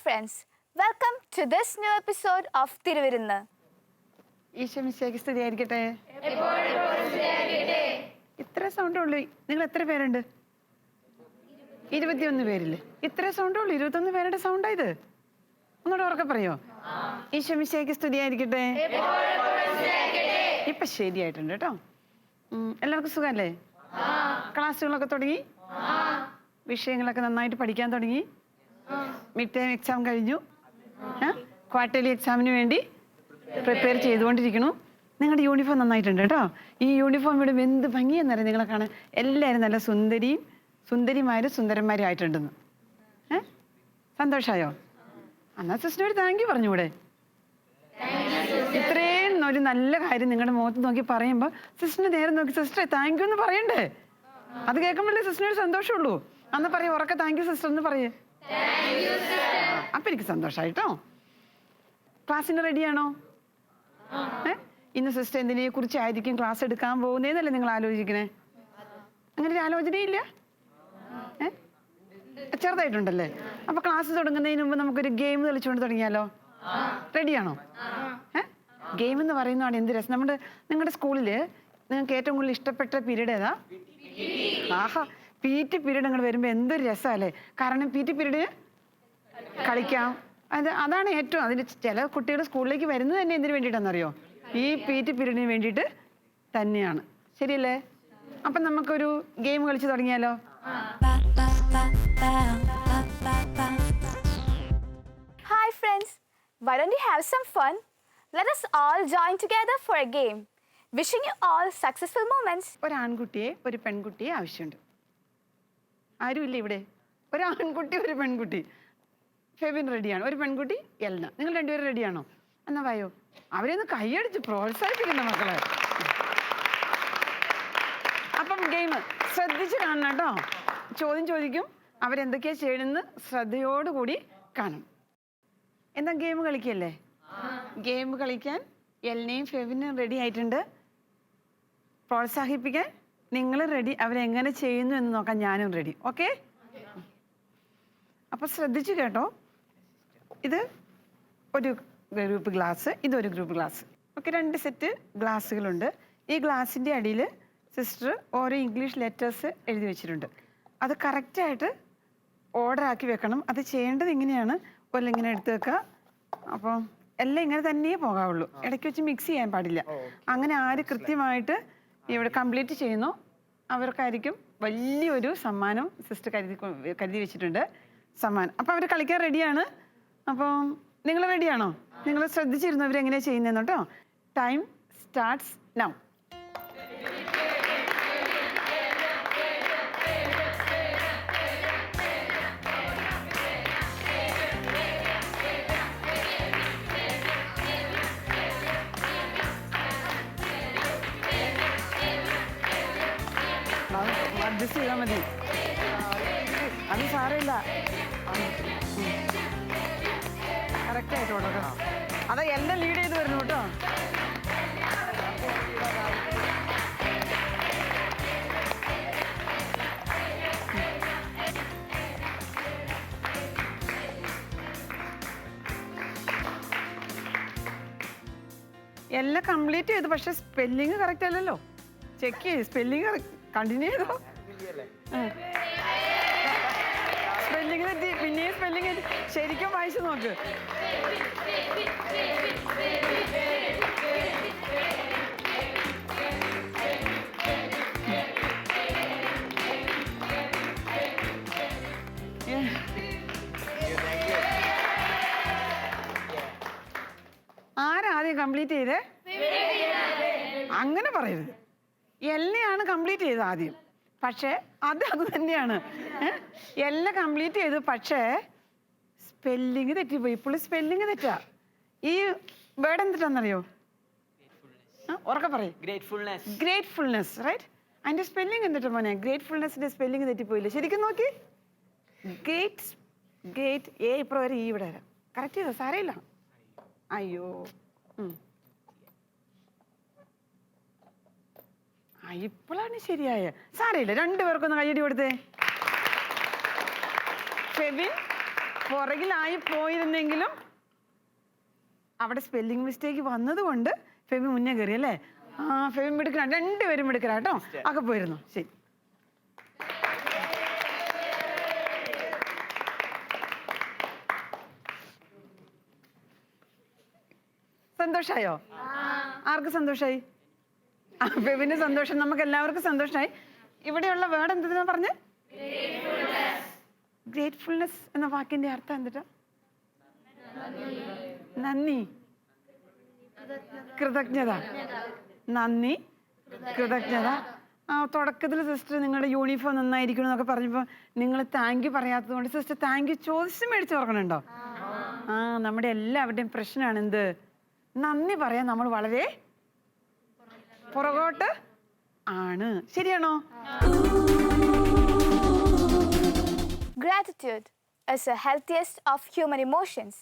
friends, welcome to this new episode of Thiruvirunnu. ഈശോമിശിഹായ്ക്ക് സ്തുതിയായിരിക്കട്ടെ. ഇത്ര sound ഉള്ളു. നിങ്ങൾ എത്ര പേരുണ്ട്? 21 പേരില്ലേ? ഇത്ര സൗണ്ട് ഉള്ളു. 21 പേരുടെ സൗണ്ടാ ഇത്. ഒന്നുകൂടെ ഉറക്കെ പറയോ? ഈശോമിശിഹായ്ക്ക് സ്തുതിയായിരിക്കട്ടെ. ഇപ്പൊ ശരിയായിട്ടുണ്ട് കേട്ടോ. എല്ലാവർക്കും സുഖല്ലേ? ക്ലാസ്സുകളൊക്കെ തുടങ്ങി, വിഷയങ്ങളൊക്കെ നന്നായിട്ട് പഠിക്കാൻ തുടങ്ങി. മിഡ് ടൈം എക്സാം കഴിഞ്ഞു, ക്വാർട്ടർലി എക്സാമിന് വേണ്ടി പ്രിപ്പയർ ചെയ്തുകൊണ്ടിരിക്കുന്നു. നിങ്ങളുടെ യൂണിഫോം നന്നായിട്ടുണ്ട് കേട്ടോ. ഈ യൂണിഫോം ഇവിടെ എന്ത് ഭംഗിയെന്നറിയാം നിങ്ങളെ കാണാൻ. എല്ലാവരും നല്ല സുന്ദരിമാരും സുന്ദരന്മാരും ആയിട്ടുണ്ടെന്ന്. സന്തോഷമായോ? എന്നാ സിസ്റ്റർ താങ്ക് യു പറഞ്ഞൂടെ? ഇത്രയും ഒരു നല്ല കാര്യം നിങ്ങളുടെ മുഖത്ത് നോക്കി പറയുമ്പോൾ സിസ്റ്ററിന് നേരെ നോക്കി സിസ്റ്ററെ താങ്ക് യു എന്ന് പറയണ്ടേ? അത് കേൾക്കുമ്പോഴേ സിസ്റ്ററിന് സന്തോഷമുള്ളൂ. അന്ന് പറയും, ഉറക്കെ താങ്ക് യു സിസ്റ്റർ എന്ന് പറയേ. അപ്പൊ എനിക്ക് സന്തോഷായിട്ടോ. ക്ലാസ്സിന് റെഡിയാണോ? ഇന്ന് സിസ്റ്റർ എന്തിനെ കുറിച്ചായിരിക്കും ക്ലാസ് എടുക്കാൻ പോകുന്നതെന്നല്ലേ നിങ്ങൾ ആലോചിക്കണേ? അങ്ങനെ ഒരു ആലോചനയില്ല? ചെറുതായിട്ടുണ്ടല്ലേ? അപ്പൊ ക്ലാസ് തുടങ്ങുന്നതിന് മുമ്പ് നമുക്കൊരു ഗെയിം കളിച്ചുകൊണ്ട് തുടങ്ങിയാലോ? റെഡിയാണോ? ഗെയിം എന്ന് പറയുന്നതാണ് എന്ത് രസം. നിങ്ങളുടെ സ്കൂളില് നിങ്ങൾക്ക് ഏറ്റവും കൂടുതൽ ഇഷ്ടപ്പെട്ട പീരീഡ് ഏതാ? ആഹാ, PT പീരീഡ് നിങ്ങൾ വരുമ്പോൾ എന്തൊരു രസമല്ലേ. കാരണം PT പീരീഡിന് കളിക്കാം. അതാണ് ഏറ്റവും. അതിന് ചില കുട്ടികൾ സ്കൂളിലേക്ക് വരുന്നത് തന്നെ എന്തിനു വേണ്ടിയിട്ടാണെന്നറിയോ? ഈ PT പീരീഡിന് വേണ്ടിയിട്ട് തന്നെയാണ്. ശരിയല്ലേ? അപ്പം നമുക്കൊരു ഗെയിം കളിച്ച് തുടങ്ങിയാലോ? Hi friends, why don't we have some fun? Let us all join together for a game. Wishing you all successful moments. ഒരു ആൺകുട്ടിയെ ഒരു പെൺകുട്ടിയെ ആവശ്യമുണ്ട്. ആരുമില്ല ഇവിടെ? ഒരു ആൺകുട്ടി ഒരു പെൺകുട്ടി. ഫെബിൻ റെഡിയാണ്. ഒരു പെൺകുട്ടി എൽന. നിങ്ങൾ രണ്ടുപേരും റെഡിയാണോ? എന്നാ വായോ. അവരെ ഒന്ന് കൈയടിച്ച് പ്രോത്സാഹിപ്പിക്കുന്ന മക്കളെ. അപ്പം ഗെയിം ശ്രദ്ധിച്ച് കാണണം കേട്ടോ. ചോദ്യം ചോദിക്കും, അവരെന്തൊക്കെയാ ചെയ്യണമെന്ന് ശ്രദ്ധയോടുകൂടി കാണും. എന്താ ഗെയിം കളിക്കല്ലേ? ഗെയിം കളിക്കാൻ എൽനയും ഫെബിനും റെഡി ആയിട്ടുണ്ട്. പ്രോത്സാഹിപ്പിക്കാൻ നിങ്ങൾ റെഡി. അവരെങ്ങനെ ചെയ്യുന്നു എന്ന് നോക്കാൻ ഞാനും റെഡി. ഓക്കെ? അപ്പൊ ശ്രദ്ധിച്ചു കേട്ടോ. ഇത് ഒരു ഗ്രൂപ്പ് ഗ്ലാസ്, ഇതൊരു ഗ്രൂപ്പ് ഗ്ലാസ്. ഓക്കെ, 2 സെറ്റ് ഗ്ലാസ്സുകളുണ്ട്. ഈ ഗ്ലാസിൻ്റെ അടിയിൽ സിസ്റ്റർ ഓരോ ഇംഗ്ലീഷ് ലെറ്റേഴ്സ് എഴുതി വെച്ചിട്ടുണ്ട്. അത് കറക്റ്റായിട്ട് ഓർഡർ ആക്കി വെക്കണം. അത് ചെയ്യേണ്ടത് ഇങ്ങനെയാണ്. ഒരെല്ലാം ഇങ്ങനെ എടുത്ത് വെക്കുക. അപ്പം എല്ലാം ഇങ്ങനെ തന്നെയേ പോകാവുള്ളൂ. ഇടയ്ക്ക് വെച്ച് മിക്സ് ചെയ്യാൻ പാടില്ല. അങ്ങനെ ആര് കൃത്യമായിട്ട് ഇവിടെ കംപ്ലീറ്റ് ചെയ്യുന്നു അവർക്കായിരിക്കും വലിയൊരു സമ്മാനം സിസ്റ്റർ കരുതി വെച്ചിട്ടുണ്ട്. സമ്മാനം. അപ്പം അവർ കളിക്കാൻ റെഡിയാണ്. അപ്പം നിങ്ങൾ റെഡിയാണോ? നിങ്ങൾ ശ്രദ്ധിച്ചിരുന്നു അവരെങ്ങനെയാണ് ചെയ്യുന്നതെന്ന് കേട്ടോ. Time starts now. അഡ്ജസ്റ്റ് ചെയ്താൽ മതി. അത് സാരമില്ല. കറക്റ്റായിട്ട് കൊടുക്കണം. അത് എല്ലാം ലീഡ് ചെയ്ത് വരുന്നു കേട്ടോ. എല്ലാം കംപ്ലീറ്റ് ചെയ്തു. പക്ഷെ സ്പെല്ലിങ് കറക്റ്റ് അല്ലല്ലോ. ചെക്ക് ചെയ്ത് സ്പെല്ലിങ് കണ്ടിന്യൂ ചെയ്തോ. സ്പെല്ലിങ് തെറ്റി. പിന്നെയും സ്പെല്ലിങ് ശരിക്കും വായിച്ചു നോക്ക്. ആരാദ്യം കംപ്ലീറ്റ് ചെയ്തേ? അങ്ങനെ പറയരുത്. എല്ലാം കംപ്ലീറ്റ് ചെയ്ത് ആദ്യം. പക്ഷേ അത് തന്നെയാണ്. എല്ലാം കംപ്ലീറ്റ് ചെയ്തു. പക്ഷേ സ്പെല്ലിങ് തെറ്റിപ്പോയി. ഇപ്പോൾ സ്പെല്ലിങ് തെറ്റാ. ഈ വേർഡ് എന്തിട്ടാന്നറിയോ? ഉറക്കെ പറയും. ഗ്രേറ്റ്ഫുൾനെസ്. റൈറ്റ്? അതിന്റെ സ്പെല്ലിങ് എന്തിട്ടാ മോനെ? ഗ്രേറ്റ്ഫുൾനെസിന്റെ സ്പെല്ലിങ് തെറ്റിപ്പോയില്ലേ? ശരിക്കും നോക്കി. ഗ്രേറ്റ് ഏ ഇപ്പോൾ വരെ ഈ ഇവിടെ വരാം. കറക്റ്റ് ചെയ്തോ? സാരമില്ല. അയ്യോ, ഇപ്പോഴാണ് ശരിയായ. സാരമില്ല. 2 പേർക്കൊന്ന് കയ്യടി കൊടുത്തേ. ഫെബിൻ പുറകിലായി പോയിരുന്നെങ്കിലും അവിടെ സ്പെല്ലിംഗ് മിസ്റ്റേക്ക് വന്നതുകൊണ്ട് ഫെബി മുന്നേ കയറി അല്ലേ? ആ ഫെബി മിടുക്കലാണ്, രണ്ടുപേരും മിടുക്കലാട്ടോ. ഒക്കെ പോയിരുന്നു. ശരി, സന്തോഷായോ? ആർക്ക് സന്തോഷായി? ഫെബിന് സന്തോഷം, നമുക്ക് എല്ലാവർക്കും സന്തോഷമായി. ഇവിടെയുള്ള വേർഡ് എന്തെന്നാ പറഞ്ഞേ? ഗ്രേറ്റ്ഫുൾനെസ് എന്ന വാക്കിന്റെ അർത്ഥം എന്തിട്ടാ? നന്ദി, കൃതജ്ഞത. നന്ദി, കൃതജ്ഞത. തുടക്കത്തിൽ സിസ്റ്റർ നിങ്ങളുടെ യൂണിഫോം നന്നായിരിക്കണം എന്നൊക്കെ പറഞ്ഞപ്പോൾ നിങ്ങൾ താങ്ക് യു പറയാത്തത് കൊണ്ട് സിസ്റ്റർ താങ്ക് യു ചോദിച്ച് മേടിച്ച് ഓർക്കണുണ്ടോ? നമ്മുടെ എല്ലാവരുടെയും പ്രശ്നമാണ് എന്ത്? നന്ദി പറയാൻ നമ്മൾ വളരെ പുറകോട്ട് ആണ്. ശരിയാണോ? Gratitude is the healthiest of human emotions.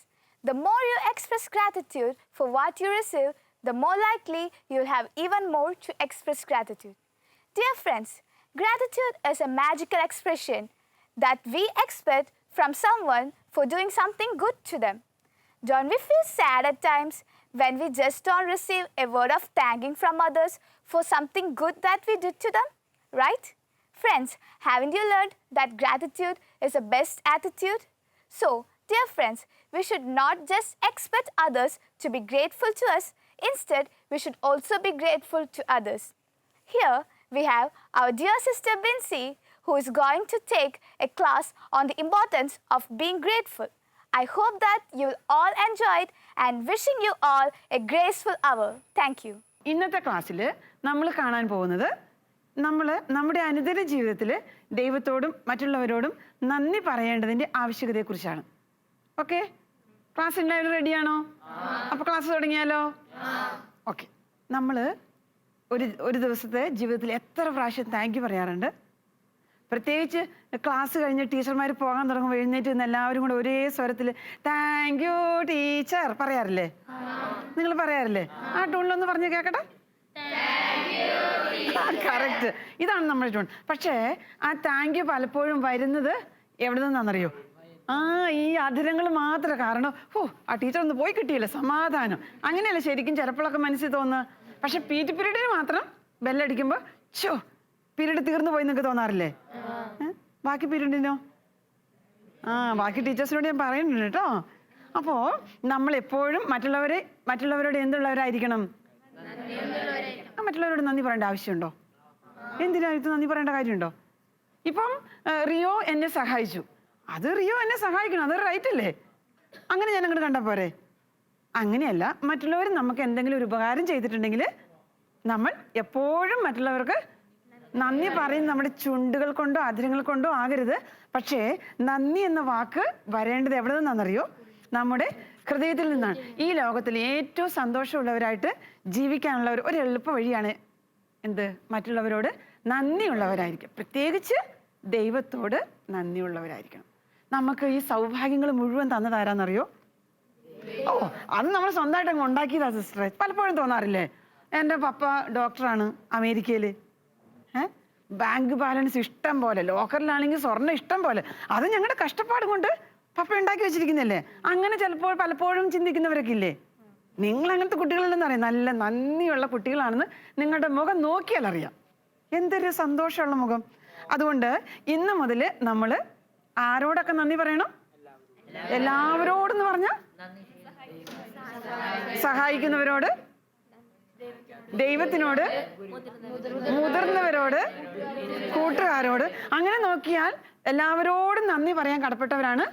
The more you express gratitude for what you receive, the more likely you'll have even more to express gratitude. Dear friends, gratitude is a magical expression that we expect from someone for doing something good to them. Don't we feel sad at times when we just don't receive a word of thanking from others for something good that we did to them? Right? Friends, haven't you learned that gratitude is the best attitude? So, dear friends, we should not just expect others to be grateful to us. Instead, we should also be grateful to others. Here, we have our dear sister Bincy, who is going to take a class on the importance of being grateful. I hope that you will all enjoy it and wishing you all a graceful hour. Thank you. ഇന്നത്തെ ക്ലാസ്സിൽ നമ്മൾ കാണാൻ പോകുന്നത് നമ്മുടെ അനുദിന ജീവിതത്തിൽ ദൈവത്തോടും മറ്റുള്ളവരോടും നന്ദി പറയേണ്ടതിൻ്റെ ആവശ്യകതയെക്കുറിച്ചാണ്. ഓക്കെ, ക്ലാസ് എല്ലാവരും റെഡിയാണോ? അപ്പോൾ ക്ലാസ് തുടങ്ങിയാലോ? ഓക്കെ, നമ്മൾ ഒരു ദിവസത്തെ ജീവിതത്തിൽ എത്ര പ്രാവശ്യം താങ്ക് യു പറയാറുണ്ട്? പ്രത്യേകിച്ച് ക്ലാസ് കഴിഞ്ഞ് ടീച്ചർമാർ പോകാൻ തുടങ്ങുമ്പോൾ എഴുന്നേറ്റ് നിന്ന് എല്ലാവരും കൂടെ ഒരേ സ്വരത്തിൽ താങ്ക് യു ടീച്ചർ പറയാറില്ലേ? നിങ്ങൾ പറയാറില്ലേ? ആ ടൂണിലൊന്ന് പറഞ്ഞു കേൾക്കട്ടെ. കറക്റ്റ്, ഇതാണ് നമ്മുടെ ടൂൺ. പക്ഷേ ആ താങ്ക് യു പലപ്പോഴും വരുന്നത് എവിടെ നിന്നാണെന്നറിയോ? ഈ അധരങ്ങൾ മാത്രം. കാരണം ആ ടീച്ചർ ഒന്ന് പോയി കിട്ടിയില്ല, സമാധാനം. അങ്ങനെയല്ല ശരിക്കും ചിലപ്പോഴൊക്കെ മനസ്സിൽ തോന്നുക. പക്ഷെ പി ടി പീരീഡിന് മാത്രം ബെല്ലടിക്കുമ്പോൾ പീരീഡ് തീർന്നു പോയി എന്നൊക്കെ തോന്നാറില്ലേ? ബാക്കി പീരീഡിനോ? ബാക്കി ടീച്ചേഴ്സിനോട് ഞാൻ പറയുന്നുണ്ട് കേട്ടോ. അപ്പോൾ നമ്മൾ എപ്പോഴും മറ്റുള്ളവരോട് എന്തുള്ളവരായിരിക്കണം? മറ്റുള്ളവരോട് നന്ദി പറയേണ്ട ആവശ്യമുണ്ടോ? എന്തിനായിട്ട് നന്ദി പറയേണ്ട കാര്യമുണ്ടോ? ഇപ്പം റിയോ എന്നെ സഹായിച്ചു, അത് റിയോ എന്നെ സഹായിക്കണം, അത് റൈറ്റ് അല്ലേ? അങ്ങനെ ഞാൻ അങ്ങോട്ട് കണ്ടാൽ പോരെ? അങ്ങനെയല്ല, മറ്റുള്ളവർ നമുക്ക് എന്തെങ്കിലും ഒരു ഉപകാരം ചെയ്തിട്ടുണ്ടെങ്കിൽ നമ്മൾ എപ്പോഴും മറ്റുള്ളവർക്ക് നന്ദി പറയും. നമ്മുടെ ചുണ്ടുകൾ കൊണ്ടോ അധരങ്ങൾ കൊണ്ടോ ആകരുത്. പക്ഷേ നന്ദി എന്ന വാക്ക് വരേണ്ടത് എവിടെ നിന്നാണെന്നറിയോ? നമ്മുടെ ഹൃദയത്തിൽ നിന്നാണ്. ഈ ലോകത്തിൽ ഏറ്റവും സന്തോഷമുള്ളവരായിട്ട് ജീവിക്കാനുള്ള ഒരു എളുപ്പ വഴിയാണ് എന്ത്? മറ്റുള്ളവരോട് നന്ദിയുള്ളവരായിരിക്കും. പ്രത്യേകിച്ച് ദൈവത്തോട് നന്ദിയുള്ളവരായിരിക്കണം. നമുക്ക് ഈ സൗഭാഗ്യങ്ങൾ മുഴുവൻ തന്നതാരാന്നറിയോ? അത് നമ്മൾ സ്വന്തമായിട്ട് അങ്ങ് ഉണ്ടാക്കിയതാ സിസ്റ്ററെ. പലപ്പോഴും തോന്നാറില്ലേ? എൻ്റെ പപ്പ ഡോക്ടറാണ് അമേരിക്കയിൽ, ബാങ്ക് ബാലൻസ് ഇഷ്ടം പോലെ, ലോക്കറിലാണെങ്കിൽ സ്വർണ്ണം ഇഷ്ടം പോലെ. അത് ഞങ്ങളുടെ കഷ്ടപ്പാട് കൊണ്ട് പപ്പ ഉണ്ടാക്കി വെച്ചിരിക്കുന്നല്ലേ. അങ്ങനെ പലപ്പോഴും ചിന്തിക്കുന്നവരൊക്കെ ഇല്ലേ? നിങ്ങൾ അങ്ങനത്തെ കുട്ടികളല്ലെന്ന് അറിയാം, നല്ല നന്ദിയുള്ള കുട്ടികളാണെന്ന് നിങ്ങളുടെ മുഖം നോക്കിയാൽ അറിയാം. എന്തൊരു സന്തോഷമുള്ള മുഖം. അതുകൊണ്ട് ഇന്ന് മുതൽ നമ്മൾ ആരോടൊക്കെ നന്ദി പറയണം? എല്ലാവരോടെന്ന് പറഞ്ഞ സഹായിക്കുന്നവരോട്, ദൈവത്തിനോട്, മുതിർന്നവരോട്, കൂട്ടുകാരോട്. അങ്ങനെ നോക്കിയാൽ എല്ലാവരോടും നന്ദി പറയാൻ കടപ്പെട്ടവരാണ്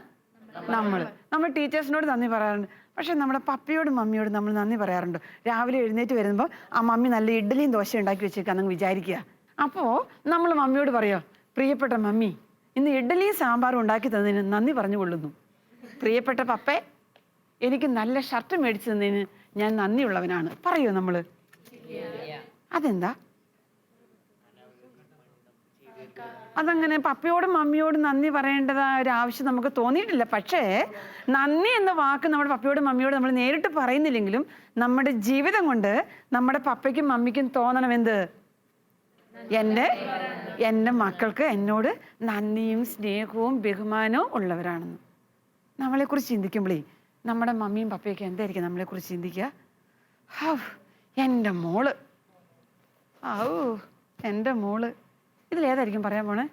നമ്മൾ ടീച്ചേഴ്സിനോട് നന്ദി പറയാറുണ്ട്. പക്ഷെ നമ്മുടെ പപ്പയോടും മമ്മിയോടും നമ്മൾ നന്ദി പറയാറുണ്ട്. രാവിലെ എഴുന്നേറ്റ് വരുമ്പോൾ ആ മമ്മി നല്ല ഇഡ്ഡലിയും ദോശ ഉണ്ടാക്കി വെച്ചേക്കാന്ന് വിചാരിക്കുക. അപ്പോൾ നമ്മൾ മമ്മിയോട് പറയോ, പ്രിയപ്പെട്ട മമ്മി, ഇന്ന് ഇഡ്ഡലിയും സാമ്പാറും ഉണ്ടാക്കി തന്നതിന് നന്ദി പറഞ്ഞു കൊള്ളുന്നു. പ്രിയപ്പെട്ട പപ്പേ, എനിക്ക് നല്ല ഷർട്ട് മേടിച്ചു തന്നതിന് ഞാൻ നന്ദിയുള്ളവനാണ് പറയോ നമ്മൾ? അതെന്താ? അതങ്ങനെ പപ്പയോടും മമ്മിയോടും നന്ദി പറയേണ്ടതായ ഒരു ആവശ്യം നമുക്ക് തോന്നിയിട്ടില്ല. പക്ഷേ നന്ദി എന്ന വാക്ക് നമ്മുടെ പപ്പയോടും മമ്മിയോടും നമ്മൾ നേരിട്ട് പറയുന്നില്ലെങ്കിലും നമ്മുടെ ജീവിതം കൊണ്ട് നമ്മുടെ പപ്പയ്ക്കും മമ്മിക്കും തോന്നണം എന്ത്? എൻ്റെ മക്കൾക്ക് എന്നോട് നന്ദിയും സ്നേഹവും ബഹുമാനവും ഉള്ളവരാണെന്ന്. നമ്മളെക്കുറിച്ച് ചിന്തിക്കുമ്പോഴേ നമ്മുടെ മമ്മിയും പപ്പയൊക്കെ എന്തായിരിക്കും നമ്മളെക്കുറിച്ച് ചിന്തിക്കുക? ഹൗ, എൻ്റെ മോള്, ഔ എൻ്റെ മോള്, ഇതിലേതായിരിക്കും പറയാൻ പോണേ?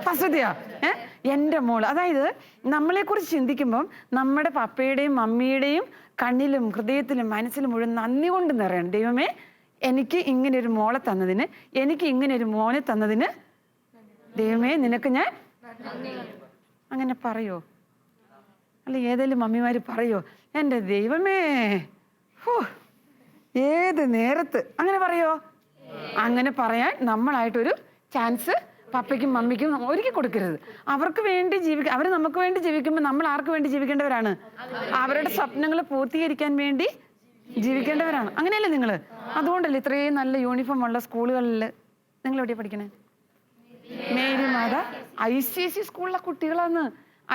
ഫസ്റ്റിയാ എൻ്റെ മോള്. അതായത് നമ്മളെക്കുറിച്ച് ചിന്തിക്കുമ്പം നമ്മുടെ പപ്പയുടെയും മമ്മിയുടെയും കണ്ണിലും ഹൃദയത്തിലും മനസ്സിലും മുഴുവൻ നന്ദി കൊണ്ട് നിറയണം. ദൈവമേ, എനിക്ക് ഇങ്ങനെ ഒരു മോളെ തന്നതിന്, എനിക്ക് ഇങ്ങനെ ഒരു മോനെ തന്നതിന് ദൈവമേ നിനക്ക് ഞാൻ അങ്ങനെ പറയോ? അല്ല ഏതെങ്കിലും മമ്മിമാര് പറയോ എൻ്റെ ദൈവമേ? ഹോ, ഏത് നേരത്ത് അങ്ങനെ പറയോ? അങ്ങനെ പറയാൻ നമ്മളായിട്ടൊരു ചാൻസ് പപ്പയ്ക്കും മമ്മിക്കും ഒരുക്കി കൊടുക്കരുത്. അവർക്ക് വേണ്ടി അവർ നമുക്ക് വേണ്ടി ജീവിക്കുമ്പോൾ നമ്മൾ ആർക്ക് വേണ്ടി ജീവിക്കേണ്ടവരാണ്? അവരുടെ സ്വപ്നങ്ങൾ പൂർത്തീകരിക്കാൻ വേണ്ടി ജീവിക്കേണ്ടവരാണ്. അങ്ങനെയല്ലേ നിങ്ങൾ? അതുകൊണ്ടല്ലേ ഇത്രയും നല്ല യൂണിഫോം ഉള്ള സ്കൂളുകളിൽ നിങ്ങൾ എവിടെയാണ് പഠിക്കണേ? മേരി മാത ICSE സ്കൂളിലെ കുട്ടികളാണ്.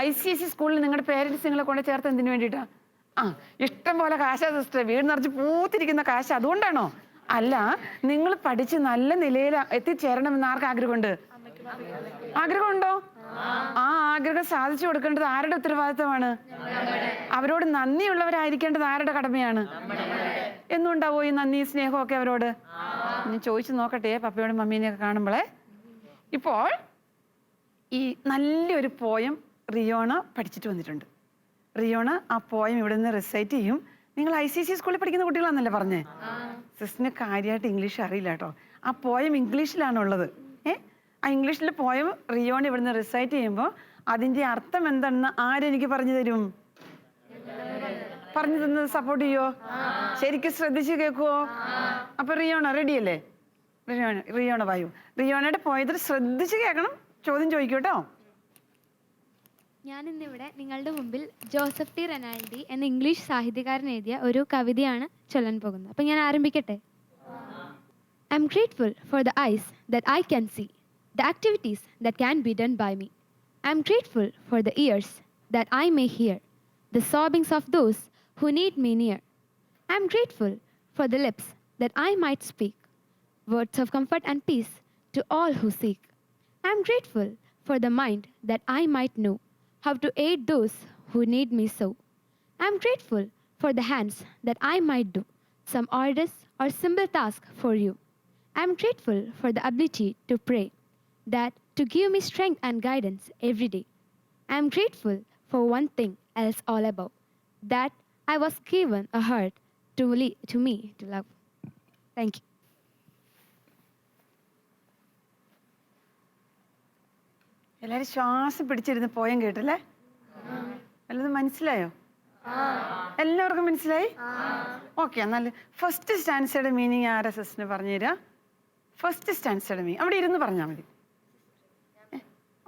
ICSE സ്കൂളിൽ നിങ്ങളുടെ പേരൻസ് നിങ്ങളെ കൊണ്ട് ചേർത്ത് എന്തിനു വേണ്ടിയിട്ടാ? ഇഷ്ടം പോലെ കാശാ സിസ്റ്റർ, വീട് നിറച്ച് പൂത്തിരിക്കുന്ന കാശ്. അതുകൊണ്ടാണോ? അല്ല, നിങ്ങൾ പഠിച്ച് നല്ല നിലയിൽ എത്തിച്ചേരണമെന്ന് ആർക്ക് ആഗ്രഹമുണ്ട്? ആഗ്രഹമുണ്ടോ? ആ ആഗ്രഹം സാധിച്ചു കൊടുക്കേണ്ടത് ആരുടെ ഉത്തരവാദിത്തമാണ്? അവരോട് നന്ദിയുള്ളവരായിരിക്കേണ്ടത് ആരുടെ കടമയാണ്? എന്നുണ്ടാവോ ഈ നന്ദി സ്നേഹമൊക്കെ അവരോട്? ഞാൻ ചോദിച്ചു നോക്കട്ടെ പപ്പയോടും മമ്മീനെയൊക്കെ കാണുമ്പോളേ. ഇപ്പോൾ ഈ നല്ലൊരു പോയം റിയോണ പഠിച്ചിട്ട് വന്നിട്ടുണ്ട്. റിയോണ ആ പോയം ഇവിടെ നിന്ന് റിസൈറ്റ് ചെയ്യും. നിങ്ങൾ ICSE സ്കൂളിൽ പഠിക്കുന്ന കുട്ടികളാണെന്നല്ലേ പറഞ്ഞേ? സിസ്റ്ററിന് കാര്യമായിട്ട് ഇംഗ്ലീഷ് അറിയില്ല കേട്ടോ. ആ പോയം ഇംഗ്ലീഷിലാണുള്ളത്. ആ ഇംഗ്ലീഷിലെ പോയം റിയോണ ഇവിടെ നിന്ന് റിസൈറ്റ് ചെയ്യുമ്പോൾ അതിൻ്റെ അർത്ഥം എന്താണെന്ന് ആരെനിക്ക് പറഞ്ഞു തരും? പറഞ്ഞു തന്നത് സപ്പോർട്ട് ചെയ്യോ? ശരിക്കും ശ്രദ്ധിച്ച് കേൾക്കുവോ? അപ്പൊ റിയോണ റെഡിയല്ലേ? റിയോണ വായു. റിയോണയുടെ പോയതിൽ ശ്രദ്ധിച്ച് കേൾക്കണം. ചോദ്യം ചോദിക്കൂ കേട്ടോ. ഞാൻ ഇന്നിവിടെ നിങ്ങളുടെ മുമ്പിൽ ജോസഫ് ടി റെനാൽഡി എന്ന ഇംഗ്ലീഷ് സാഹിത്യകാരൻ എഴുതിയ ഒരു കവിതയാണ് ചൊല്ലാൻ പോകുന്നത്. അപ്പം ഞാൻ ആരംഭിക്കട്ടെ. I am grateful for the eyes that I can see, the activities that can be done by me. I am grateful for the ears that I may hear, the sobbings of those who need me near. I am grateful for the lips that I might speak words of comfort and peace to all who seek. I am grateful for the mind that I might know how to aid those who need me so. I am grateful for the hands that I might do some arduous or simple task for you. I am grateful for the ability to pray, that to give me strength and guidance every day. I am grateful for one thing else all above, that I was given a heart to me to love. Thank you. എല്ലാരും ശ്വാസം പിടിച്ചിരുന്ന് poem കേട്ടല്ലേ? വല്ലതും മനസ്സിലായോ? എല്ലാവർക്കും മനസ്സിലായി? Okay. എന്നാൽ first സ്റ്റാൻസയുടെ meaning ആരാ സിസ്റ്ററിന് പറഞ്ഞുതരാ? First സ്റ്റാൻസയുടെ meaning അവിടെ ഇരുന്ന് പറഞ്ഞാൽ മതി.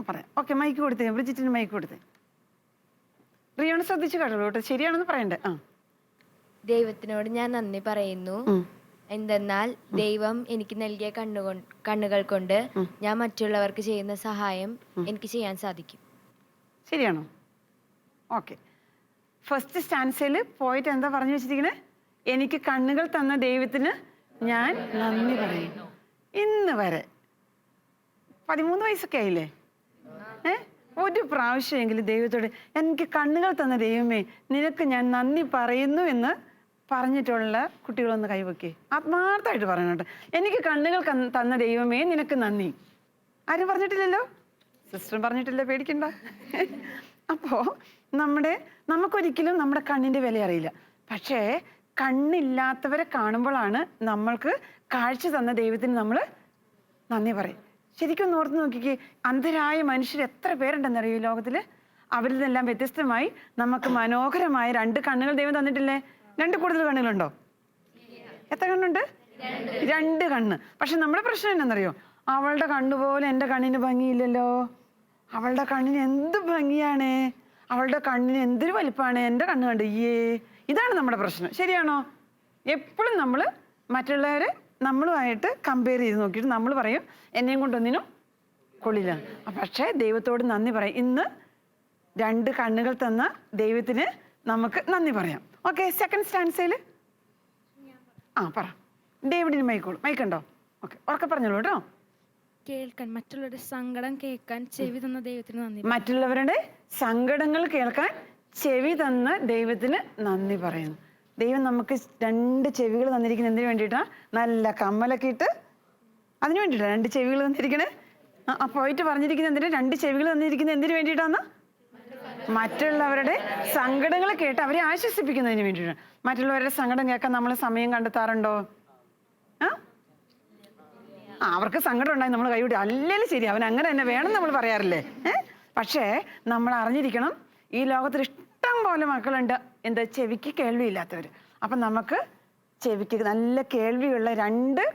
പറയാം. ഓക്കെ, മൈക്ക് കൊടുത്തേ. ബ്രിജിറ്റിന് മൈക്ക് കൊടുത്തേ. റിയോണ് ശ്രദ്ധിച്ചു കേട്ടോ കേട്ടോ, ശരിയാണെന്ന് പറയണ്ടേ? ദൈവത്തിനോട് ഞാൻ നന്ദി പറയുന്നു. എന്തെന്നാൽ ദൈവം എനിക്ക് നൽകിയ കണ്ണുകൾ കൊണ്ട് ഞാൻ മറ്റുള്ളവർക്ക് ചെയ്യുന്ന സഹായം എനിക്ക് ചെയ്യാൻ സാധിക്കും. ശരിയാണോ? ഓക്കെ. ഫസ്റ്റ് സ്റ്റാൻസയിൽ പോയിട്ട് എന്താ പറഞ്ഞു വെച്ചിരിക്കണേ? എനിക്ക് കണ്ണുകൾ തന്ന ദൈവത്തിന് ഞാൻ നന്ദി പറയുന്നു. ഇന്ന് വരെ 13 വയസ്സൊക്കെ ആയില്ലേ? ഒരു പ്രാവശ്യമെങ്കിലും ദൈവത്തോട് എനിക്ക് കണ്ണുകൾ തന്ന ദൈവമേ നിനക്ക് ഞാൻ നന്ദി പറയുന്നു എന്ന് പറഞ്ഞിട്ടുള്ള കുട്ടികളൊന്ന് കൈവയ്ക്കേ. ആത്മാർത്ഥമായിട്ട് പറയണോട്ടെ, എനിക്ക് കണ്ണുകൾ തന്ന ദൈവമേ നിനക്ക് നന്ദി. ആരും പറഞ്ഞിട്ടില്ലല്ലോ? സിസ്റ്ററും പറഞ്ഞിട്ടില്ല, പേടിക്കണ്ട. അപ്പോൾ നമുക്കൊരിക്കലും നമ്മുടെ കണ്ണിൻ്റെ വില അറിയില്ല. പക്ഷേ കണ്ണില്ലാത്തവരെ കാണുമ്പോഴാണ് നമ്മൾക്ക് കാഴ്ച തന്ന ദൈവത്തിന് നമ്മൾ നന്ദി പറയും. ശരിക്കും ഒന്ന് ഓർത്ത് നോക്കിക്കേ, അന്ധരായ മനുഷ്യർ എത്ര പേരുണ്ടെന്നറിയോ ഈ ലോകത്തിൽ? അവരിൽ നിന്നെല്ലാം വ്യത്യസ്തമായി നമുക്ക് മനോഹരമായ 2 കണ്ണുകൾ ദൈവം തന്നിട്ടില്ലേ? 2 കൂടുതൽ കണ്ണുകളുണ്ടോ? എത്ര കണ്ണുണ്ട്? 2 കണ്ണ്. പക്ഷെ നമ്മുടെ പ്രശ്നം എന്നാന്നറിയോ? അവളുടെ കണ്ണുപോലെ എൻ്റെ കണ്ണിന് ഭംഗിയില്ലല്ലോ. അവളുടെ കണ്ണിന് എന്ത് ഭംഗിയാണ്, അവളുടെ കണ്ണിന് എന്തൊരു വലിപ്പമാണ്, എൻ്റെ കണ്ണ് കണ്ട് ഇതാണ് നമ്മുടെ പ്രശ്നം. ശരിയാണോ? എപ്പോഴും നമ്മൾ മറ്റുള്ളവരെ നമ്മളുമായിട്ട് കമ്പയർ ചെയ്ത് നോക്കിയിട്ട് നമ്മൾ പറയും എന്നെയും കൊണ്ടൊന്നിനും കൊള്ളില്ല. പക്ഷേ ദൈവത്തോട് നന്ദി പറയും. ഇന്ന് 2 കണ്ണുകൾ തന്ന ദൈവത്തിന് നമുക്ക് നന്ദി പറയാം. ഓക്കെ, സെക്കൻഡ് സ്റ്റാൻസയിൽ പറ. ഡേവിഡിന് മൈക്കുണ്ടോ? ഓക്കെ, ഉറക്കെ പറഞ്ഞോളൂ കേട്ടോ. കേൾക്കാൻ, മറ്റുള്ളവരുടെ സങ്കടം കേൾക്കാൻ ചെവി തന്ന ദൈവത്തിന് നന്ദി. മറ്റുള്ളവരുടെ സങ്കടങ്ങൾ കേൾക്കാൻ ചെവി തന്ന ദൈവത്തിന് നന്ദി പറയുന്നു. ദൈവം നമുക്ക് 2 ചെവികൾ തന്നിരിക്കുന്നത് എന്തിനു വേണ്ടിയിട്ടാ? നല്ല കമ്മലൊക്കെ ഇട്ട് അതിനു വേണ്ടിയിട്ടാ 2 ചെവികൾ തന്നിരിക്കണേ. പോയിട്ട് പറഞ്ഞിരിക്കുന്നത് എന്തിനാ 2 ചെവികൾ തന്നിരിക്കുന്നത് എന്തിനു വേണ്ടിയിട്ടാന്ന്? മറ്റുള്ളവരുടെ സങ്കടങ്ങൾ കേട്ട് അവരെ ആശ്വസിപ്പിക്കുന്നതിന് വേണ്ടിയിട്ടാണ്. മറ്റുള്ളവരുടെ സങ്കടം കേൾക്കാൻ നമ്മൾ സമയം കണ്ടെത്താറുണ്ടോ? അവർക്ക് സങ്കടം ഉണ്ടായി നമ്മൾ കൈവിട്ട് അല്ലെങ്കിൽ ശരി, അവൻ അങ്ങനെ തന്നെ വേണം നമ്മൾ പറയാറില്ലേ? പക്ഷേ നമ്മൾ അറിഞ്ഞിരിക്കണം, ഈ ലോകത്തിൽ ഇഷ്ടം പോലെ മക്കളുണ്ട് എന്താ ചെവിക്ക് കേൾവിയില്ലാത്തവർ. അപ്പം നമുക്ക് ചെവിക്ക് നല്ല കേൾവിയുള്ള 2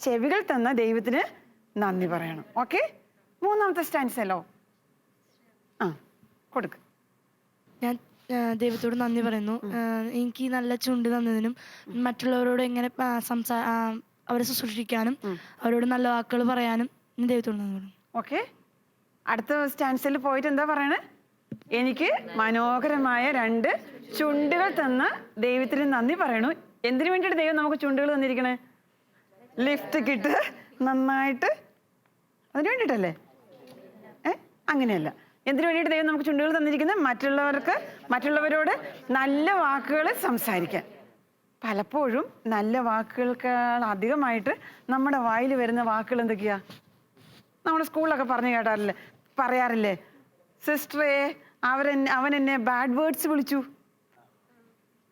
ചെവികൾ തന്ന ദൈവത്തിന് നന്ദി പറയണം. ഓക്കെ, 3ാമത്തെ സ്റ്റാൻസല്ലോ കൊടുക്ക്. ഞാൻ ദൈവത്തോട് നന്ദി പറയുന്നു. എനിക്ക് നല്ല ചുണ്ട് തന്നതിനും മറ്റുള്ളവരോട് എങ്ങനെ അവരെ ശുശ്രൂഷിക്കാനും അവരോട് നല്ല വാക്കുകൾ പറയാനും ദൈവത്തോട് നന്ദി പറയുന്നു. ഓക്കെ, അടുത്ത സ്റ്റാൻസിൽ പോയിട്ട് എന്താ പറയണേ? എനിക്ക് മനോഹരമായ 2 ചുണ്ടുകൾ തന്ന ദൈവത്തിന് നന്ദി പറയണു. എന്തിനു വേണ്ടിയിട്ട് ദൈവം നമുക്ക് ചുണ്ടുകൾ തന്നിരിക്കണേ? ലിഫ്റ്റ് കിട്ട് നന്നായിട്ട് അതിന് വേണ്ടിയിട്ടല്ലേ? അങ്ങനെയല്ല. എന്തിനു വേണ്ടിയിട്ട് ദൈവം നമുക്ക് ചുണ്ടുകൾ തന്നിരിക്കുന്നത്? മറ്റുള്ളവരോട് നല്ല വാക്കുകൾ സംസാരിക്കാൻ. പലപ്പോഴും നല്ല വാക്കുകൾക്കാൾ അധികമായിട്ട് നമ്മുടെ വായിൽ വരുന്ന വാക്കുകൾ എന്തൊക്കെയാ? നമ്മുടെ സ്കൂളിലൊക്കെ പറയാറില്ലേ? സിസ്റ്ററെ, അവൻ എന്നെ ബാഡ് വേർഡ്സ് വിളിച്ചു.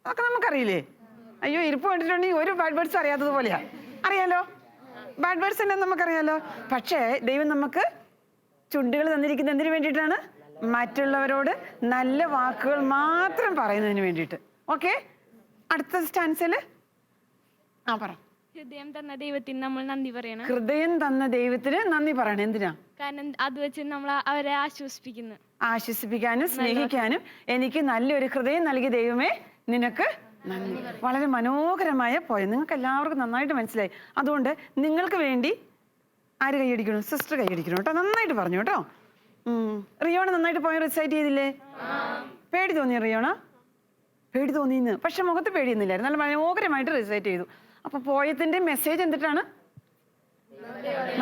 അതൊക്കെ നമുക്കറിയില്ലേ? അയ്യോ, ഇരിപ്പ് കണ്ടിട്ടുണ്ടെങ്കിൽ ഒരു ബാഡ് വേർഡ്സ് അറിയാത്തത് പോലെയാ. അറിയാലോ, ബാഡ് വേർഡ്സ് തന്നെ നമുക്കറിയാലോ. പക്ഷേ ദൈവം നമുക്ക് ചുണ്ടുകൾ തന്നിരിക്കുന്നത് എന്തിനു വേണ്ടിയിട്ടാണ്? മറ്റുള്ളവരോട് നല്ല വാക്കുകൾ മാത്രം പറയുന്നതിന് വേണ്ടിയിട്ട്. ഓക്കെ, അടുത്ത സ്റ്റാൻസിൽ പറ. ഹൃദയം തന്ന ദൈവത്തിന് നമ്മൾ നന്ദി പറയണം. ഹൃദയം തന്ന ദൈവത്തിന് നന്ദി പറയണം. എന്തിനാ? കാരണം അത് വെച്ച് നമ്മൾ അവരെ ആശ്വസിപ്പിക്കാനും സ്നേഹിക്കാനും എനിക്ക് നല്ലൊരു ഹൃദയം നൽകിയ ദൈവമേ നിനക്ക് നന്ദി. വളരെ മനോഹരമായ പോയം. നിങ്ങൾക്ക് എല്ലാവർക്കും നന്നായിട്ട് മനസ്സിലായി. അതുകൊണ്ട് നിങ്ങൾക്ക് വേണ്ടി ആര് കൈയടിക്കണം? സിസ്റ്റർ കൈയടിക്കണം കേട്ടോ. നന്നായിട്ട് പറഞ്ഞു കേട്ടോ. റിയോണ നന്നായിട്ട് പോയം റിസൈറ്റ് ചെയ്തില്ലേ? പേടി തോന്നിയ റിയോണ? പേടി തോന്നിയെന്ന്, പക്ഷെ മുഖത്ത് പേടിയൊന്നുമില്ലായിരുന്നു. നല്ല മനോഹരമായിട്ട് റിസൈറ്റ് ചെയ്തു. അപ്പൊ പോയതിന്റെ മെസ്സേജ് എന്തിട്ടാണ്?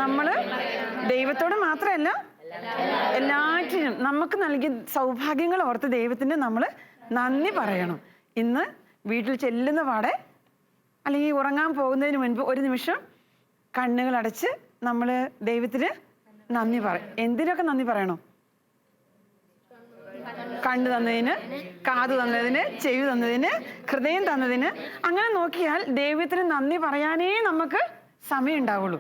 നമ്മള് ദൈവത്തോട് മാത്രമല്ല എല്ലാറ്റിനും നമുക്ക് നൽകിയ സൗഭാഗ്യങ്ങൾ ഓർത്ത് ദൈവത്തിന് നമ്മൾ നന്ദി പറയണം. ഇന്ന് വീട്ടിൽ ചെല്ലുന്ന പാടെ അല്ലെങ്കിൽ ഉറങ്ങാൻ പോകുന്നതിന് മുൻപ് ഒരു നിമിഷം കണ്ണുകൾ അടച്ച് നമ്മൾ ദൈവത്തിന് നന്ദി പറയും. എന്തിനൊക്കെ നന്ദി പറയണം? കണ്ണ് തന്നതിന്, കാത് തന്നതിന്, ചെവി തന്നതിന്, ഹൃദയം തന്നതിന്. അങ്ങനെ നോക്കിയാൽ ദൈവത്തിന് നന്ദി പറയാനേ നമുക്ക് സമയം ഉണ്ടാവുള്ളൂ.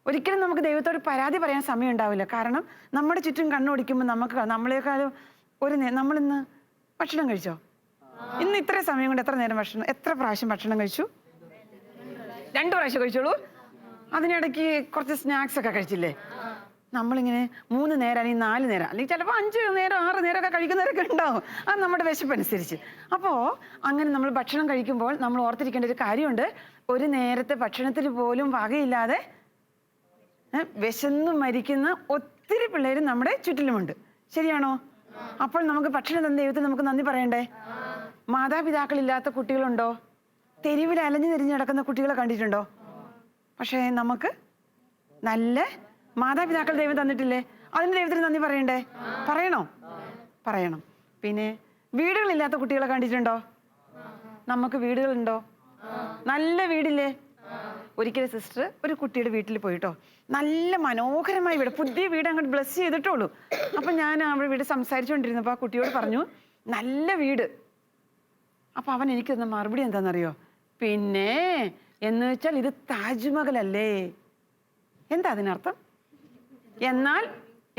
ഒരിക്കലും നമുക്ക് ദൈവത്തോട് പരാതി പറയാൻ സമയം ഉണ്ടാവില്ല. കാരണം നമ്മുടെ ചുറ്റും കണ്ണോടിക്കുമ്പോൾ നമ്മളെക്കാളും നമ്മളിന്ന് ഭക്ഷണം കഴിച്ചോ? ഇന്ന് ഇത്ര സമയം കൊണ്ട് എത്ര നേരം എത്ര പ്രാവശ്യം ഭക്ഷണം കഴിച്ചു? 2 പ്രാവശ്യം കഴിച്ചോളൂ. അതിനിടയ്ക്ക് കുറച്ച് സ്നാക്സ് ഒക്കെ കഴിച്ചില്ലേ? നമ്മളിങ്ങനെ 3 നേരം അല്ലെങ്കിൽ 4 നേരം അല്ലെങ്കിൽ ചിലപ്പോൾ 5 നേരം 6 നേരം ഒക്കെ കഴിക്കുന്നവരൊക്കെ ഉണ്ടാവും. അത് നമ്മുടെ വിശപ്പനുസരിച്ച്. അപ്പോൾ അങ്ങനെ നമ്മൾ ഭക്ഷണം കഴിക്കുമ്പോൾ നമ്മൾ ഓർത്തിരിക്കേണ്ട ഒരു കാര്യമുണ്ട്. ഒരു നേരത്തെ ഭക്ഷണത്തിന് പോലും വകയില്ലാതെ വിശന്നു മരിക്കുന്ന ഒത്തിരി പിള്ളേർ നമ്മുടെ ചുറ്റിലുമുണ്ട്. ശരിയാണോ? അപ്പോൾ നമുക്ക് ഭക്ഷണം തന്ന ദൈവത്തിന് നമുക്ക് നന്ദി പറയണ്ടേ? മാതാപിതാക്കളില്ലാത്ത കുട്ടികളുണ്ടോ? തെരുവിൽ അലഞ്ഞു തിരിഞ്ഞ് നടക്കുന്ന കുട്ടികളെ കണ്ടിട്ടുണ്ടോ? പക്ഷേ നമുക്ക് നല്ല മാതാപിതാക്കൾ ദൈവം തന്നിട്ടില്ലേ? അതിന് ദൈവത്തിന് നന്ദി പറയണ്ടേ? പറയണം. പിന്നെ വീടുകളില്ലാത്ത കുട്ടികളെ കണ്ടിട്ടുണ്ടോ? നമുക്ക് വീടുകളുണ്ടോ? നല്ല വീടില്ലേ? ഒരിക്കലും സിസ്റ്റർ ഒരു കുട്ടിയുടെ വീട്ടിൽ പോയിട്ടോ, നല്ല മനോഹരമായ വീട്, പുതിയ വീട് അങ്ങോട്ട് ബ്ലസ് ചെയ്തിട്ടുള്ളൂ. അപ്പം ഞാൻ അവിടെ വീട് സംസാരിച്ചുകൊണ്ടിരുന്നപ്പോൾ ആ കുട്ടിയോട് പറഞ്ഞു നല്ല വീട്. അപ്പം അവൻ എനിക്ക് തന്ന മറുപടി എന്താണെന്നറിയോ? പിന്നെ എന്ന് വെച്ചാൽ ഇത് താജ്മഹൽ അല്ലേ? എന്താ അതിനർത്ഥം?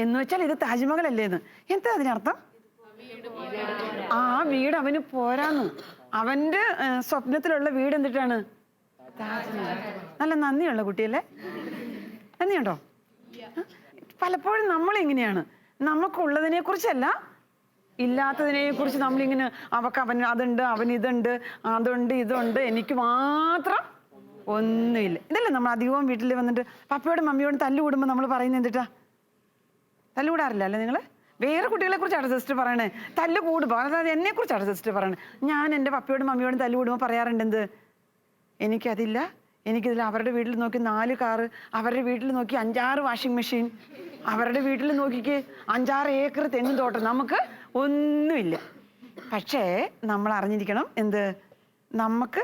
എന്ന് വെച്ചാൽ ഇത് താജ്മഹൽ അല്ലേന്ന് എന്താ അതിനർത്ഥം? ആ വീട് അവന് പോരാന്ന്. അവന്റെ സ്വപ്നത്തിലുള്ള വീട് എന്തിട്ടാണ്? താജ്മഹൽ. നല്ല നന്ദിയുള്ള കുട്ടിയല്ലേ? നന്ദിയുണ്ടോ? പലപ്പോഴും നമ്മളെങ്ങനെയാണ്, നമുക്കുള്ളതിനെ കുറിച്ചല്ല ഇല്ലാത്തതിനെ കുറിച്ച് നമ്മളിങ്ങനെ അവൻ അതുണ്ട്, അവൻ ഇതുണ്ട്, അതുണ്ട്, ഇതുണ്ട്, എനിക്ക് മാത്രം ഒന്നുമില്ല. ഇതല്ലേ നമ്മൾ അധികവും വീട്ടിൽ വന്നിട്ട് പപ്പയോടും മമ്മിയോടും തല്ലുകൂടുമ്പോൾ നമ്മൾ പറയുന്നത് എന്തിട്ടാ? തല്ലുകൂടാറില്ല അല്ലേ നിങ്ങൾ? വേറെ കുട്ടികളെ കുറിച്ചാണ് സിസ്റ്റർ പറയണേ തല്ല് കൂടുമ്പോൾ. അതായത് എന്നെ കുറിച്ചാണ് സിസ്റ്റർ പറയണേ. ഞാൻ എൻ്റെ പപ്പയോടും മമ്മിയോടും തല്ലുകൂടുമ്പോൾ പറയാറുണ്ട് എന്ത്? എനിക്കതില്ല, എനിക്കിതിൽ അവരുടെ വീട്ടിൽ നോക്കി 4 കാറ്, അവരുടെ വീട്ടിൽ നോക്കി 5-6 വാഷിംഗ് മെഷീൻ, അവരുടെ വീട്ടിൽ നോക്കിക്ക് 5-6 ഏക്കർ തെങ്ങും തോട്ടം, നമുക്ക് ഒന്നുമില്ല. പക്ഷേ നമ്മൾ അറിഞ്ഞിരിക്കണം എന്ത്, നമുക്ക്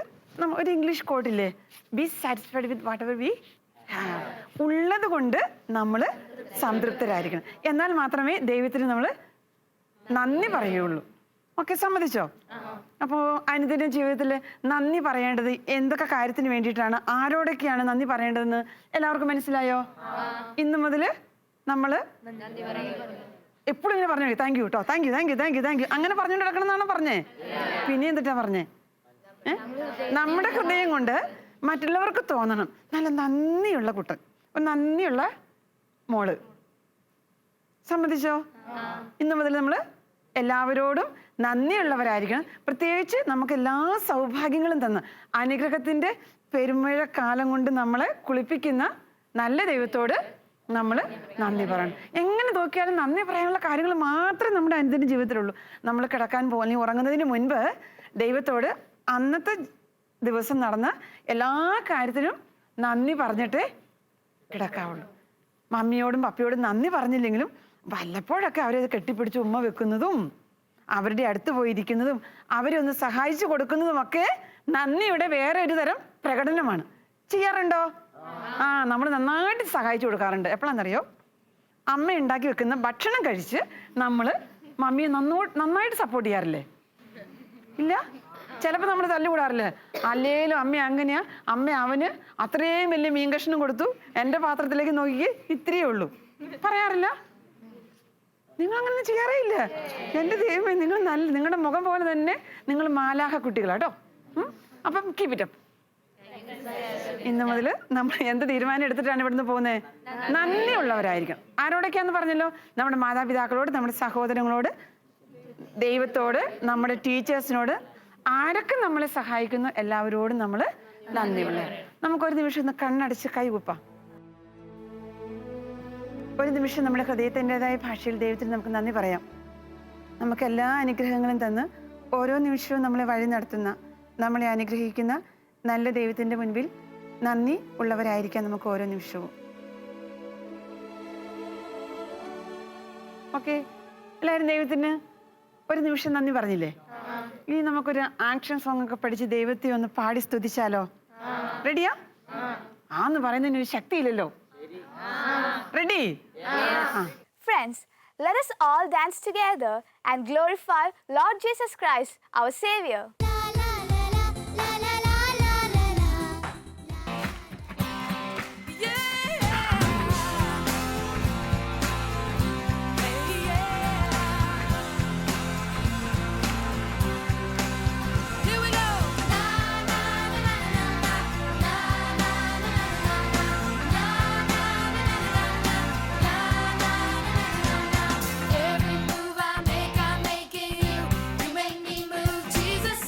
ഒരു ഇംഗ്ലീഷ് കോട്ടില്ലേ, be satisfied with what whatever we. ഉള്ളത് കൊണ്ട് നമ്മൾ സംതൃപ്തരായിരിക്കണം. എന്നാൽ മാത്രമേ ദൈവത്തിന് നമ്മൾ നന്ദി പറയുള്ളൂ. ഓക്കെ, സമ്മതിച്ചോ? അപ്പോൾ അനുദിന ജീവിതത്തിൽ നന്ദി പറയേണ്ടത് എന്തൊക്കെ കാര്യത്തിന് വേണ്ടിയിട്ടാണ്, ആരോടൊക്കെയാണ് നന്ദി പറയേണ്ടതെന്ന് എല്ലാവർക്കും മനസ്സിലായോ? ഇന്ന് മുതൽ നമ്മൾ എപ്പോഴും ഇങ്ങനെ പറഞ്ഞു താങ്ക് യു കേട്ടോ, thank you thank you thank you thank you അങ്ങനെ പറഞ്ഞുകൊണ്ട് നടക്കണം എന്നാണ് പറഞ്ഞേ. പിന്നെ എന്തിട്ടാ പറഞ്ഞേ? നമ്മുടെ ഹൃദയം കൊണ്ട് മറ്റുള്ളവർക്ക് തോന്നണം നല്ല നന്ദിയുള്ള കുട്ടൻ, ഒരു നന്ദിയുള്ള മോള്. സമ്മതിച്ചോ? ഇന്ന് മുതൽ നമ്മൾ എല്ലാവരോടും നന്ദിയുള്ളവരായിരിക്കണം. പ്രത്യേകിച്ച് നമുക്ക് എല്ലാ സൗഭാഗ്യങ്ങളും തന്ന് അനുഗ്രഹത്തിന്റെ പെരുമഴക്കാലം കൊണ്ട് നമ്മളെ കുളിപ്പിക്കുന്ന നല്ല ദൈവത്തോട് നമ്മൾ നന്ദി പറയണം. എങ്ങനെ നോക്കിയാലും നന്ദി പറയാനുള്ള കാര്യങ്ങൾ മാത്രമേ നമ്മുടെ അനുദിന ജീവിതത്തിലുള്ളൂ. നമ്മൾ കിടക്കാൻ പോകുന്ന ഉറങ്ങുന്നതിന് മുൻപ് ദൈവത്തോട് അന്നത്തെ ദിവസം നടന്ന എല്ലാ കാര്യത്തിനും നന്ദി പറഞ്ഞിട്ടേ കിടക്കാവുള്ളൂ. മമ്മിയോടും പപ്പയോടും നന്ദി പറഞ്ഞില്ലെങ്കിലും വല്ലപ്പോഴൊക്കെ അവരെ കെട്ടിപ്പിടിച്ച് ഉമ്മ വെക്കുന്നതും അവരുടെ അടുത്ത് പോയിരിക്കുന്നതും അവരെ ഒന്ന് സഹായിച്ചു കൊടുക്കുന്നതും ഒക്കെ നന്ദിയുടെ വേറെ ഒരു തരം പ്രകടനമാണ്. ചെയ്യാറുണ്ടോ? നമ്മൾ നന്നായിട്ട് സഹായിച്ചു കൊടുക്കാറുണ്ട്. എപ്പോഴാണെന്നറിയോ? അമ്മ ഉണ്ടാക്കി വെക്കുന്ന ഭക്ഷണം കഴിച്ച് നമ്മൾ മമ്മിയെ നന്നായിട്ട് സപ്പോർട്ട് ചെയ്യാറില്ലേ? ഇല്ല? ചിലപ്പോൾ നമ്മൾ തല്ലുകൂടാറില്ലേ? അല്ലേലും അമ്മ അങ്ങനെയാ, അമ്മ അവന് അത്രയും വലിയ മീൻ കഷ്ണം കൊടുത്തു, എൻ്റെ പാത്രത്തിലേക്ക് നോക്കിക്ക് ഇത്രയേ ഉള്ളൂ, പറയാറില്ല? നിങ്ങൾ അങ്ങനെ ചെയ്യാറേ ഇല്ല. എൻ്റെ ദൈവമേ, നിങ്ങൾ നിങ്ങളുടെ മുഖം പോലെ തന്നെ നിങ്ങൾ മാലാഹ കുട്ടികളാട്ടോ. അപ്പം കീപ് ഇറ്റ് അപ്പ്. ഇന്ന് മുതൽ നമ്മൾ എന്ത് തീരുമാനം എടുത്തിട്ടാണ് ഇവിടുന്ന് പോകുന്നത്? നന്ദിയുള്ളവരായിരിക്കണം. ആരോടൊക്കെയാന്ന് പറഞ്ഞല്ലോ? നമ്മുടെ മാതാപിതാക്കളോട്, നമ്മുടെ സഹോദരങ്ങളോട്, ദൈവത്തോട്, നമ്മുടെ ടീച്ചേഴ്സിനോട്, ആരൊക്കെ നമ്മളെ സഹായിക്കുന്നു എല്ലാവരോടും നമ്മൾ നന്ദിയുള്ളവർ. നമുക്കൊരു നിമിഷം ഒന്ന് കണ്ണടച്ച് കൈകുപ്പാം. ഒരു നിമിഷം നമ്മുടെ ഹൃദയത്തിൻ്റെതായ ഭാഷയിൽ ദൈവത്തിന് നമുക്ക് നന്ദി പറയാം. നമുക്ക് എല്ലാ അനുഗ്രഹങ്ങളും തന്ന് ഓരോ നിമിഷവും നമ്മളെ വഴി നടത്തുന്ന, നമ്മളെ അനുഗ്രഹിക്കുന്ന നല്ല ദൈവത്തിൻ്റെ മുൻപിൽ നന്ദി ഉള്ളവരായിരിക്കാം നമുക്ക് ഓരോ നിമിഷവും. ഓക്കെ, എല്ലാവരും ദൈവത്തിന് ഒരു നിമിഷം നന്ദി പറഞ്ഞില്ലേ? ഇനി നമുക്കൊരു ആക്ഷൻ സോങ് ഒക്കെ പഠിച്ച് ദൈവത്തെ ഒന്ന് പാടി സ്തുതിച്ചാലോ? റെഡിയാ? ആന്ന് പറയുന്നതിന് ഒരു ശക്തിയില്ലല്ലോ. Ready? Friends, let us all dance together and glorify Lord Jesus Christ, our Savior. Every move I make, I'm making you. You make me move, Jesus.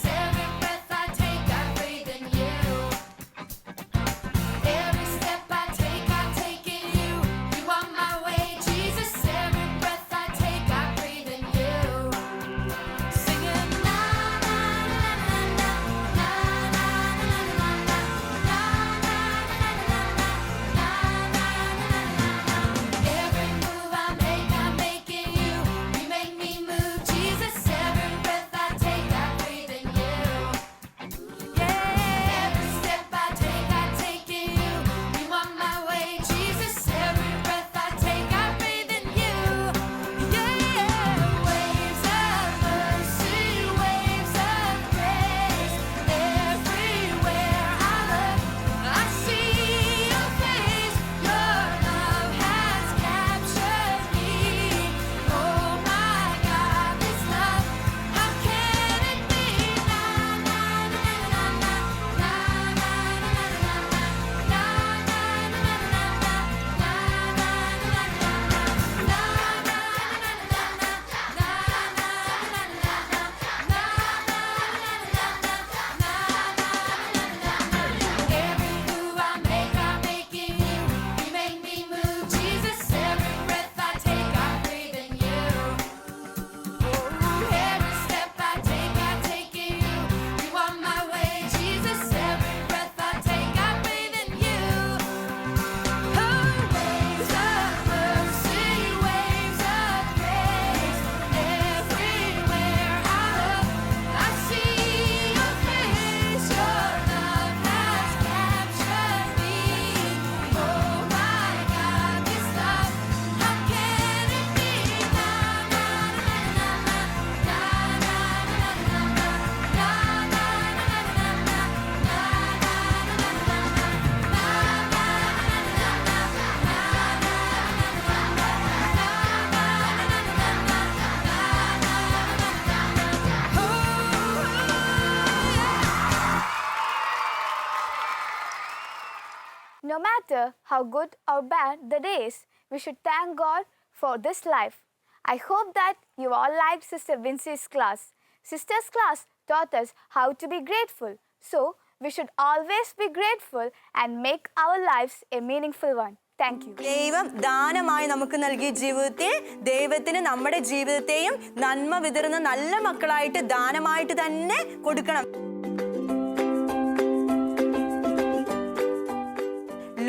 matter how good or bad the day is, we should thank God for this life. I hope that you all liked Sister Vincey's class. Sister's class taught us how to be grateful. So, we should always be grateful and make our lives a meaningful one. Thank you. ദൈവം ദാനമായി നമുക്ക് നൽകിയ ജീവിതത്തെ ദൈവത്തിന് നമ്മുടെ ജീവിതത്തെയും നന്മ വിതറുന്ന നല്ല മക്കളായിട്ട് ദാനമായിട്ട് തന്നെ കൊടുക്കണം.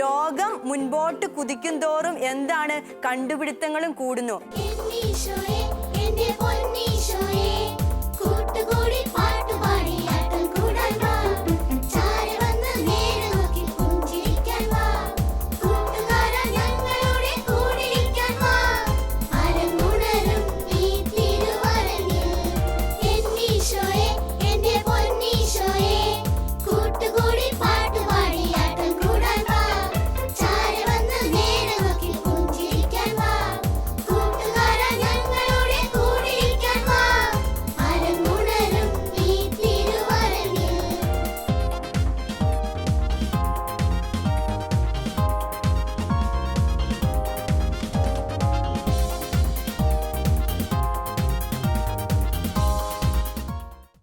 ലോകം മുൻപോട്ട് കുതിക്കും തോറും എന്താണ് കണ്ടുപിടുത്തങ്ങളും കൂടുന്നു.